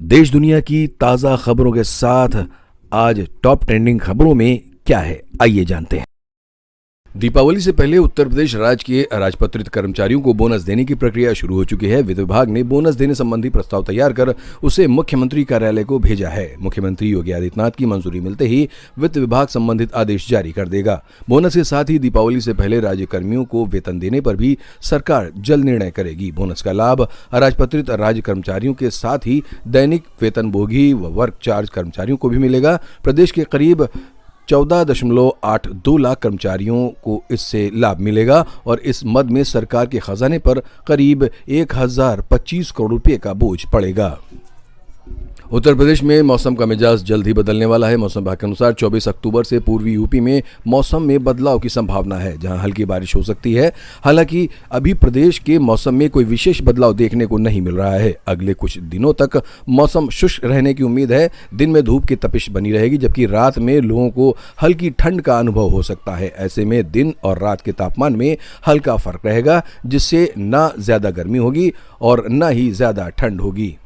देश दुनिया की ताज़ा खबरों के साथ आज टॉप ट्रेंडिंग खबरों में क्या है, आइए जानते हैं। दीपावली से पहले उत्तर प्रदेश राज्य के अराजपत्रित कर्मचारियों को बोनस देने की प्रक्रिया शुरू हो चुकी है। वित्त विभाग ने बोनस देने संबंधी प्रस्ताव तैयार कर उसे मुख्यमंत्री कार्यालय को भेजा है। मुख्यमंत्री योगी आदित्यनाथ की मंजूरी मिलते ही वित्त विभाग संबंधित आदेश जारी कर देगा। बोनस के साथ ही दीपावली से पहले राज्य कर्मियों को वेतन देने पर भी सरकार जल्द निर्णय करेगी। बोनस का लाभ अराजपत्रित राज्य कर्मचारियों के साथ ही दैनिक वेतनभोगी व वर्क चार्ज कर्मचारियों को भी मिलेगा। प्रदेश के करीब 14.82 लाख कर्मचारियों को इससे लाभ मिलेगा और इस मद में सरकार के खजाने पर करीब 1025 करोड़ रुपए का बोझ पड़ेगा। उत्तर प्रदेश में मौसम का मिजाज जल्द ही बदलने वाला है। मौसम विभाग के अनुसार 24 अक्टूबर से पूर्वी यूपी में मौसम में बदलाव की संभावना है, जहां हल्की बारिश हो सकती है। हालांकि अभी प्रदेश के मौसम में कोई विशेष बदलाव देखने को नहीं मिल रहा है। अगले कुछ दिनों तक मौसम शुष्क रहने की उम्मीद है। दिन में धूप की तपिश बनी रहेगी, जबकि रात में लोगों को हल्की ठंड का अनुभव हो सकता है। ऐसे में दिन और रात के तापमान में हल्का फर्क रहेगा, जिससे न ज्यादा गर्मी होगी और न ही ज्यादा ठंड होगी।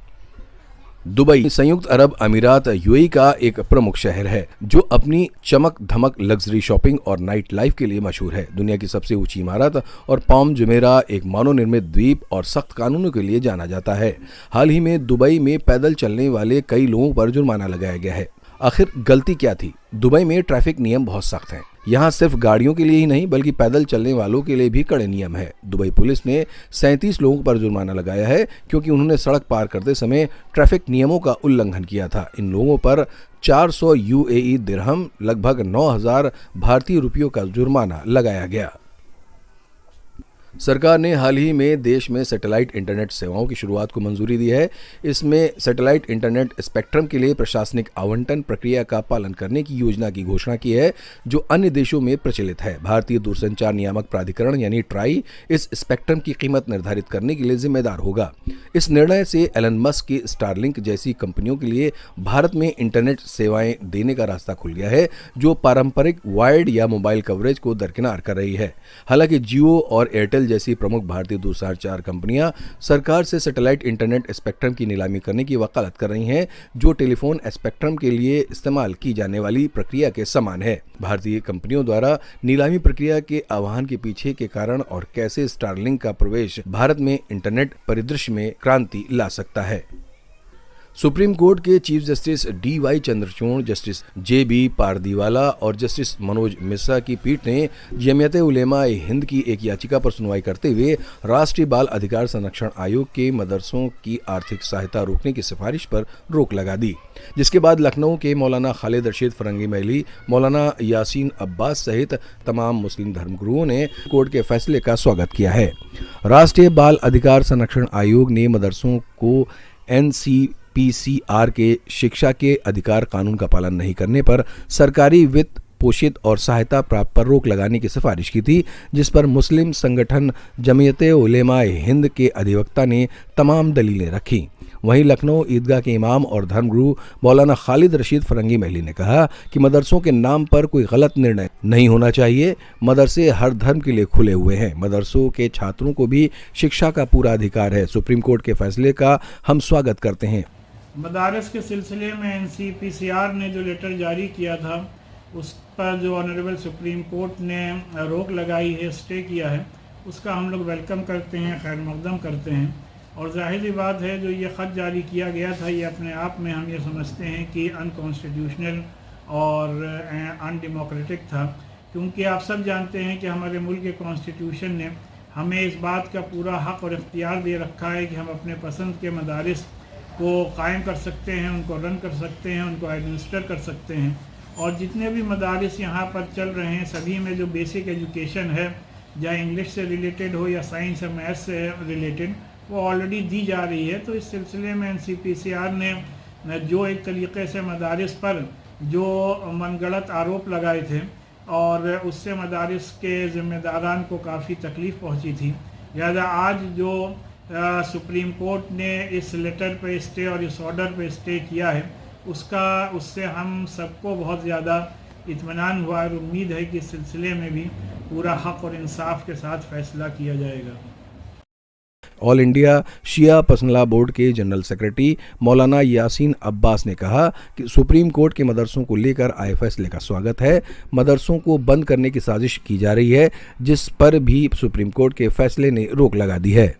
दुबई संयुक्त अरब अमीरात यूएई का एक प्रमुख शहर है, जो अपनी चमक धमक, लग्जरी शॉपिंग और नाइट लाइफ के लिए मशहूर है। दुनिया की सबसे ऊंची इमारत और पाम जुमेरा एक मानव निर्मित द्वीप और सख्त कानूनों के लिए जाना जाता है। हाल ही में दुबई में पैदल चलने वाले कई लोगों पर जुर्माना लगाया गया है। आखिर गलती क्या थी? दुबई में ट्रैफिक नियम बहुत सख्त हैं। यहाँ सिर्फ गाड़ियों के लिए ही नहीं, बल्कि पैदल चलने वालों के लिए भी कड़े नियम है। दुबई पुलिस ने 37 लोगों पर जुर्माना लगाया है, क्योंकि उन्होंने सड़क पार करते समय ट्रैफिक नियमों का उल्लंघन किया था। इन लोगों पर 400 यूएई दिरहम, लगभग 9,000 भारतीय रुपयों का जुर्माना लगाया गया। सरकार ने हाल ही में देश में सैटेलाइट इंटरनेट सेवाओं की शुरुआत को मंजूरी दी है। इसमें सैटेलाइट इंटरनेट स्पेक्ट्रम के लिए प्रशासनिक आवंटन प्रक्रिया का पालन करने की योजना की घोषणा की है, जो अन्य देशों में प्रचलित है। भारतीय दूरसंचार नियामक प्राधिकरण यानी ट्राई इस स्पेक्ट्रम की कीमत निर्धारित करने के लिए जिम्मेदार होगा। इस निर्णय से एलन मस्क की स्टारलिंक जैसी कंपनियों के लिए भारत में इंटरनेट सेवाएं देने का रास्ता खुल गया है, जो पारंपरिक वायर्ड या मोबाइल कवरेज को दरकिनार कर रही है। हालांकि जियो और एयरटेल जैसी प्रमुख भारतीय दूरसंचार कंपनियां सरकार से सैटेलाइट इंटरनेट स्पेक्ट्रम की नीलामी करने की वकालत कर रही हैं, जो टेलीफोन स्पेक्ट्रम के लिए इस्तेमाल की जाने वाली प्रक्रिया के समान है। भारतीय कंपनियों द्वारा नीलामी प्रक्रिया के आह्वान के पीछे के कारण और कैसे स्टारलिंक का प्रवेश भारत में इंटरनेट परिदृश्य में क्रांति ला सकता है। सुप्रीम कोर्ट के chief justice D.Y.. Chandrachud, justice JB. Pardiwala और जस्टिस मनोज मिश्रा की पीठ ने जमीयत उलेमा ए हिंद की एक याचिका पर सुनवाई करते हुए राष्ट्रीय बाल अधिकार संरक्षण आयोग के मदरसों की आर्थिक सहायता रोकने की सिफारिश पर रोक लगा दी, जिसके बाद लखनऊ के मौलाना खालिद रशीद फरंगी महली, मौलाना यासीन अब्बास सहित तमाम मुस्लिम धर्मगुरुओं ने कोर्ट के फैसले का स्वागत किया है। राष्ट्रीय बाल अधिकार संरक्षण आयोग ने मदरसों को NCPCR के शिक्षा के अधिकार कानून का पालन नहीं करने पर सरकारी वित्त पोषित और सहायता प्राप्त पर रोक लगाने की सिफारिश की थी, जिस पर मुस्लिम संगठन जमीयत उलेमा ए हिंद के अधिवक्ता ने तमाम दलीलें रखी। वहीं लखनऊ ईदगाह के इमाम और धर्मगुरु मौलाना खालिद रशीद फरंगी महली ने कहा कि मदरसों के नाम पर कोई गलत निर्णय नहीं होना चाहिए। मदरसे हर धर्म के लिए खुले हुए हैं। मदरसों के छात्रों को भी शिक्षा का पूरा अधिकार है। सुप्रीम कोर्ट के फैसले का हम स्वागत करते हैं। मदारस के सिलसिले में NCPCR ने जो लेटर जारी किया था, उस पर जो ऑनरेबल सुप्रीम कोर्ट ने रोक लगाई है, स्टे किया है, उसका हम लोग वेलकम करते हैं, खैर मकदम करते हैं। और जाहिर सी बात है, जो ये ख़त जारी किया गया था, ये अपने आप में हम ये समझते हैं कि अनकॉन्स्टिट्यूशनल और अनडेमोक्रेटिक था, क्योंकि आप सब जानते हैं कि हमारे मुल्क के कॉन्स्टिट्यूशन ने हमें इस बात का पूरा हक़ और इख्तियार दे रखा है कि हम अपने पसंद के मदारिस को कायम कर सकते हैं, उनको रन कर सकते हैं, उनको एडमिनिस्टर कर सकते हैं। और जितने भी मदारिस यहाँ पर चल रहे हैं, सभी में जो बेसिक एजुकेशन है, चाहे इंग्लिश से रिलेटेड हो या साइंस या मैथ्स से रिलेटेड, वो ऑलरेडी दी जा रही है। तो इस सिलसिले में NCPCR ने जो एक तरीक़े से मदारिस पर जो मनगढ़ंत आरोप लगाए थे और उससे मदारिस के ज़िम्मेदारान को काफ़ी तकलीफ़ पहुंची थी, लिहाजा आज जो सुप्रीम कोर्ट ने इस लेटर पे स्टे और इस ऑर्डर पे स्टे किया है, उससे हम सबको बहुत ज़्यादा इत्मीनान हुआ और उम्मीद है कि इस सिलसिले में भी पूरा हक़ और इंसाफ के साथ फ़ैसला किया जाएगा। ऑल इंडिया शिया पसनला बोर्ड के जनरल सेक्रेटरी मौलाना यासीन अब्बास ने कहा कि सुप्रीम कोर्ट के मदरसों को लेकर आए फैसले का स्वागत है। मदरसों को बंद करने की साजिश की जा रही है, जिस पर भी सुप्रीम कोर्ट के फैसले ने रोक लगा दी है।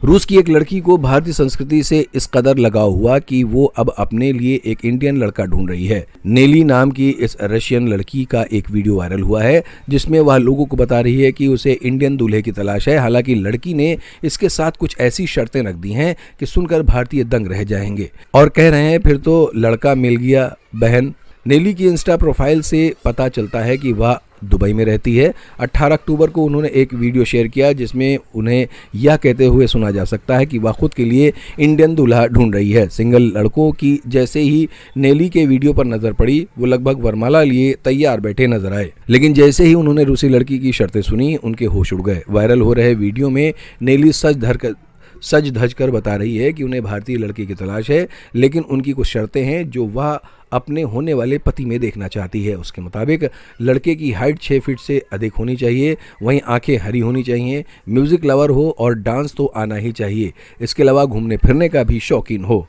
रूस की एक लड़की को भारतीय संस्कृति से इस कदर लगाव हुआ कि वो अब अपने लिए एक इंडियन लड़का ढूंढ रही है। नेली नाम की इस रशियन लड़की का एक वीडियो वायरल हुआ है, जिसमें वह लोगों को बता रही है कि उसे इंडियन दूल्हे की तलाश है। हालांकि लड़की ने इसके साथ कुछ ऐसी शर्तें रख दी हैं कि सुनकर भारतीय दंग रह जाएंगे और कह रहे हैं फिर तो लड़का मिल गया बहन। नेली की इंस्टा प्रोफाइल से पता चलता है कि वह दुबई में रहती है। 18 अक्टूबर को उन्होंने एक वीडियो शेयर किया जिसमें उन्हें यह कहते हुए सुना जा सकता है कि वह खुद के लिए इंडियन दूल्हा ढूंढ रही है। सिंगल लड़कों की जैसे ही नेली के वीडियो पर नजर पड़ी, वो लगभग वरमाला लिए तैयार बैठे नजर आए, लेकिन जैसे ही उन्होंने रूसी लड़की की शर्तें सुनी, उनके होश उड़ गए। वायरल हो रहे वीडियो में नेली सज धज कर बता रही है कि उन्हें भारतीय लड़की की तलाश है, लेकिन उनकी कुछ शर्तें हैं जो वह अपने होने वाले पति में देखना चाहती है। उसके मुताबिक लड़के की हाइट 6 फीट से अधिक होनी चाहिए, वहीं आंखें हरी होनी चाहिए, म्यूजिक लवर हो और डांस तो आना ही चाहिए। इसके अलावा घूमने फिरने का भी शौकीन हो।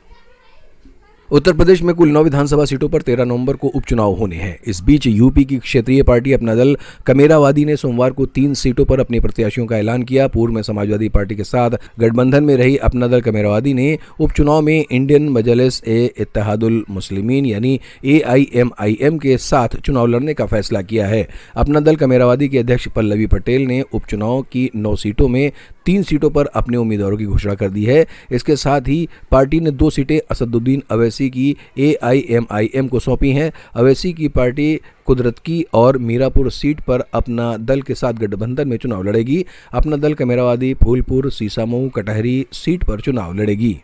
उत्तर प्रदेश में कुल 9 विधानसभा सीटों पर 13 नवंबर को उपचुनाव होने हैं। इस बीच यूपी की क्षेत्रीय पार्टी अपना दल कमेरावादी ने सोमवार को 3 सीटों पर अपने प्रत्याशियों का ऐलान किया। पूर्व में समाजवादी पार्टी के साथ गठबंधन में रही अपना दल कमेरावादी ने उपचुनाव में इंडियन मजलिस ए इत्तेहादुल मुस्लिमीन यानी AIMIM के साथ चुनाव लड़ने का फैसला किया है। अपना दल कमेरावादी के अध्यक्ष पल्लवी पटेल ने उपचुनाव की 9 सीटों में 3 सीटों पर अपने उम्मीदवारों की घोषणा कर दी है। इसके साथ ही पार्टी ने 2 सीटें असदुद्दीन अवैसी की AIMIM को सौंपी हैं। अवैसी की पार्टी कुदरतकी और मीरापुर सीट पर अपना दल के साथ गठबंधन में चुनाव लड़ेगी। अपना दल कमेरावादी फूलपुर, सीसामऊ, कटहरी सीट पर चुनाव लड़ेगी।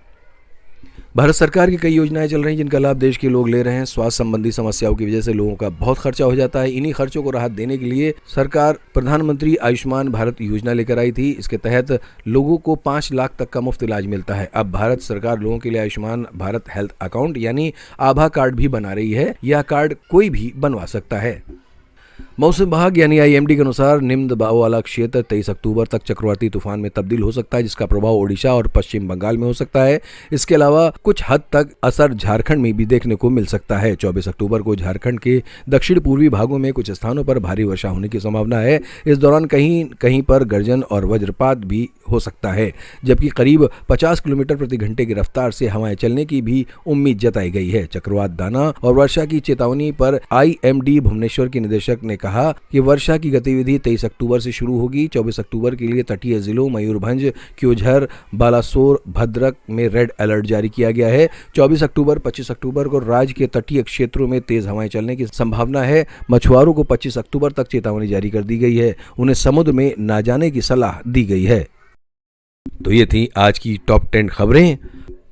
भारत सरकार की कई योजनाएं चल रही हैं जिनका लाभ देश के लोग ले रहे हैं। स्वास्थ्य संबंधी समस्याओं की वजह से लोगों का बहुत खर्चा हो जाता है। इन्हीं खर्चों को राहत देने के लिए सरकार प्रधानमंत्री आयुष्मान भारत योजना लेकर आई थी। इसके तहत लोगों को 5 लाख तक का मुफ्त इलाज मिलता है। अब भारत सरकार लोगों के लिए आयुष्मान भारत हेल्थ अकाउंट यानी आभा कार्ड भी बना रही है। यह कार्ड कोई भी बनवा सकता है। मौसम विभाग यानी IMD के अनुसार निम्न दबाव वाला क्षेत्र 23 अक्टूबर तक चक्रवाती तूफान में तब्दील हो सकता है, जिसका प्रभाव ओडिशा और पश्चिम बंगाल में हो सकता है। इसके अलावा कुछ हद तक असर झारखंड में भी देखने को मिल सकता है। 24 अक्टूबर को झारखंड के दक्षिण पूर्वी भागों में कुछ स्थानों पर भारी वर्षा होने की संभावना है। इस दौरान कहीं कहीं पर गर्जन और वज्रपात भी हो सकता है, जबकि करीब 50 किलोमीटर प्रति घंटे की रफ्तार से हवाएं चलने की भी उम्मीद जताई गई है। चक्रवात दाना और वर्षा की चेतावनी पर IMD भुवनेश्वर के निदेशक ने कहा कि वर्षा की गतिविधि 23 अक्टूबर से शुरू होगी। 24 अक्टूबर के लिए तटीय जिलों मयूरभंज, क्योंझर, बालासोर, भद्रक में रेड अलर्ट जारी किया गया है। 24 अक्टूबर 25 अक्टूबर को राज्य के तटीय क्षेत्रों में तेज हवाएं चलने की संभावना है। मछुआरों को 25 अक्टूबर तक चेतावनी जारी कर दी गई है। उन्हें समुद्र में न जाने की सलाह दी गई है। तो ये थी आज की टॉप 10 खबरें।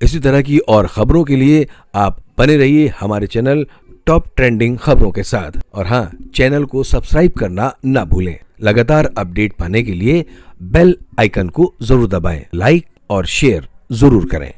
इसी तरह की और खबरों के लिए आप बने रहिए हमारे चैनल टॉप ट्रेंडिंग खबरों के साथ। और हाँ, चैनल को सब्सक्राइब करना ना भूलें। लगातार अपडेट पाने के लिए बेल आइकन को जरूर दबाएं। लाइक और शेयर जरूर करें।